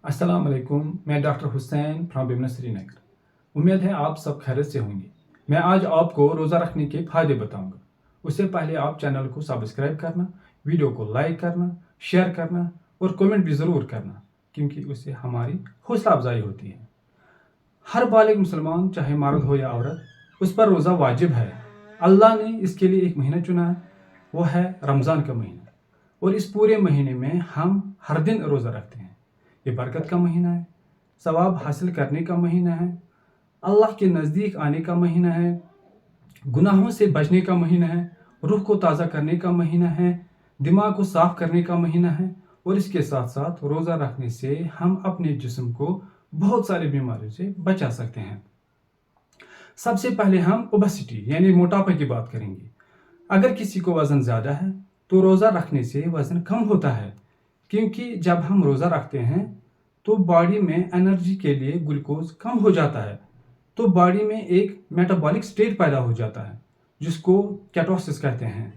अस्सलाम वालेकुम। मैं डॉक्टर हुसैन फ्रॉम बिमना श्रीनगर। उम्मीद है आप सब खैरियत से होंगे। मैं आज आपको रोज़ा रखने के फ़ायदे बताऊंगा। उससे पहले आप चैनल को सब्सक्राइब करना, वीडियो को लाइक करना, शेयर करना और कमेंट भी ज़रूर करना, क्योंकि उससे हमारी हौसला अफजाई होती है। हर बालिग मुसलमान, चाहे मर्द हो या औरत, उस पर रोज़ा वाजिब है। अल्लाह ने इसके लिए एक महीना चुना है, वो है रमज़ान का महीना। और इस पूरे महीने में हम हर दिन रोज़ा रखते हैं। ये बरकत का महीना है, सवाब हासिल करने का महीना है, अल्लाह के नज़दीक आने का महीना है, गुनाहों से बचने का महीना है, रूह को ताज़ा करने का महीना है, दिमाग को साफ करने का महीना है। और इसके साथ साथ रोज़ा रखने से हम अपने जिस्म को बहुत सारी बीमारियों से बचा सकते हैं। सबसे पहले हम ओबेसिटी यानी मोटापे की बात करेंगे। अगर किसी को वज़न ज़्यादा है तो रोज़ा रखने से वज़न कम होता है, क्योंकि जब हम रोज़ा रखते हैं तो बॉडी में एनर्जी के लिए ग्लूकोज कम हो जाता है, तो बॉडी में एक मेटाबॉलिक स्टेट पैदा हो जाता है जिसको केटोसिस कहते हैं।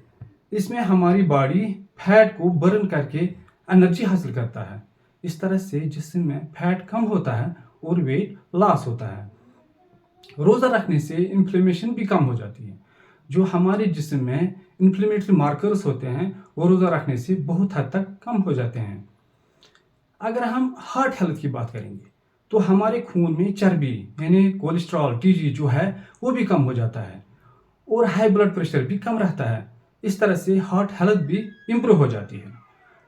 इसमें हमारी बॉडी फैट को बर्न करके एनर्जी हासिल करता है। इस तरह से जिस्म में फैट कम होता है और वेट लॉस होता है। रोज़ा रखने से इन्फ्लेमेशन भी कम हो जाती है। जो हमारे जिस्म में इन्फ्लेमेटरी मार्कर्स होते हैं वो रोज़ा रखने से बहुत हद तक कम हो जाते हैं। अगर हम हार्ट हेल्थ की बात करेंगे तो हमारे खून में चर्बी यानी कोलेस्ट्रॉल टीजी जो है वो भी कम हो जाता है और हाई ब्लड प्रेशर भी कम रहता है। इस तरह से हार्ट हेल्थ भी इम्प्रूव हो जाती है।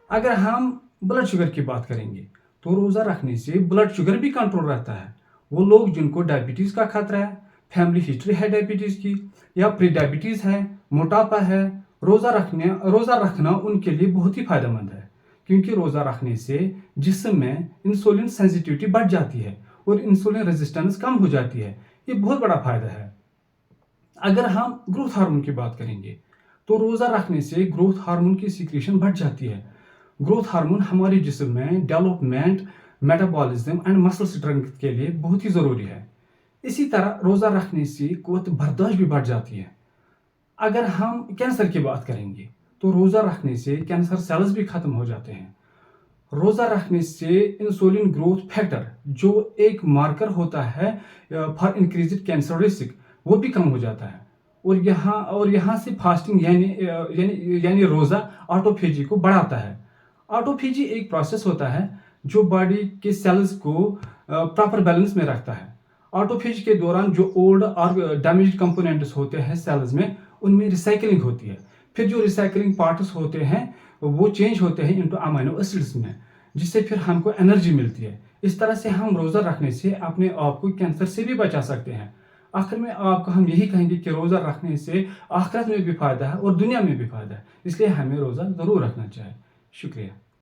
अगर हम ब्लड शुगर की बात करेंगे तो रोज़ा रखने से ब्लड शुगर भी कंट्रोल रहता है। वो लोग जिनको डायबिटीज़ का खतरा है, फैमिली हिस्ट्री है डायबिटीज़ की या प्री डायबिटीज़ है, मोटापा है, रोज़ा रखना उनके लिए बहुत ही फायदेमंद है, क्योंकि रोज़ा रखने से जिस्म में इंसुलिन सेंसिटिविटी बढ़ जाती है और इंसुलिन रेजिस्टेंस कम हो जाती है। ये बहुत बड़ा फायदा है। अगर हम ग्रोथ हार्मोन की बात करेंगे तो रोज़ा रखने से ग्रोथ हार्मोन की सिक्रीशन बढ़ जाती है। ग्रोथ हार्मोन हमारे जिस्म में development, metabolism and muscle strength के लिए बहुत ही ज़रूरी है। इसी तरह रोज़ा रखने से क़ुव्वत बर्दाश्त भी बढ़ जाती है। अगर हम कैंसर की बात करेंगे तो रोज़ा रखने से कैंसर सेल्स भी ख़त्म हो जाते हैं। रोज़ा रखने से इंसुलिन ग्रोथ फैक्टर जो एक मार्कर होता है फॉर इंक्रीज्ड कैंसर रिस्क वो भी कम हो जाता है। और यहाँ से फास्टिंग यानी रोज़ा ऑटोफेजी को बढ़ाता है। ऑटोफेजी एक प्रोसेस होता है जो बॉडी के सेल्स को प्रॉपर बैलेंस में रखता है। ऑटोफेज के दौरान जो ओल्ड और डैमेज्ड कंपोनेंट्स होते हैं सेल्स में, उनमें रिसाइकलिंग होती है। फिर जो रिसाइकलिंग पार्ट्स होते हैं वो चेंज होते हैं इनटू अमीनो एसिड्स में, जिससे फिर हमको एनर्जी मिलती है। इस तरह से हम रोज़ा रखने से अपने आप को कैंसर से भी बचा सकते हैं। आखिर में आपको हम यही कहेंगे कि रोज़ा रखने से आखिरत में भी फ़ायदा है और दुनिया में भी फ़ायदा है, इसलिए हमें रोज़ा ज़रूर रखना चाहिए। शुक्रिया।